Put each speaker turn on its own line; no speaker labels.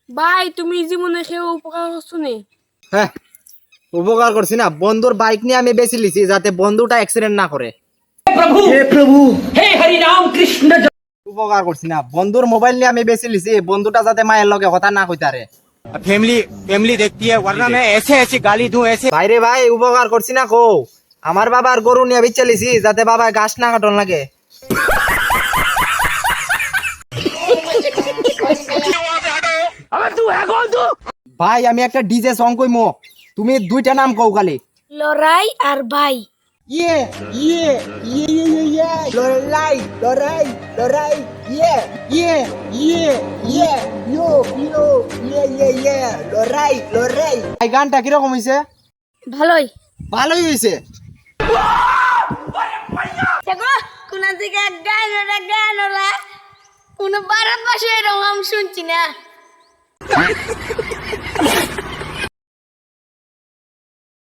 ভাই তুমি জীবনে কেউ উপকার করছো নি?
হ্যাঁ, উপকার করছি না, বন্ধুর বাইক নিয়ে আমি বেশি লিছি যাতে বন্ধুটা অ্যাক্সিডেন্ট না করে। উপকার করছি না, বন্ধুর মোবাইল নিয়ে আমি বেশি লিছি বন্ধুটা যাতে মায়ের লগে কথা না কইতারে।
फैमिली फैमिली देखती है वरना मैं ऐसे ऐसे गाली दूं ऐसे।
ভাইরে ভাই, উপকার করছি না কো। আমার বাবার গরু নিয়ে বেচে লিছি যাতে বাবা ঘাস না কাটন লাগে। ভাই আমি একটা ডিজে সং কইমো, তুমি দুইটা নাম কও খালি।
লড়াই আর ভাই।
ইয়ে ইয়ে ইয়ে ইয়ে ইয়ে লড়াই লড়াই লড়াই ইয়ে ইয়ে ইয়ে ইয়ে ইয়ো ইয়ো ইয়ে ইয়ে ইয়ে লড়াই লড়াই। এই গানটা কিরকম হইছে?
ভালোই।
ভালোই হইছে।
দেখো কোন দিকে গান ওরা কোন ভারতবর্ষে এরকম শুনছি না।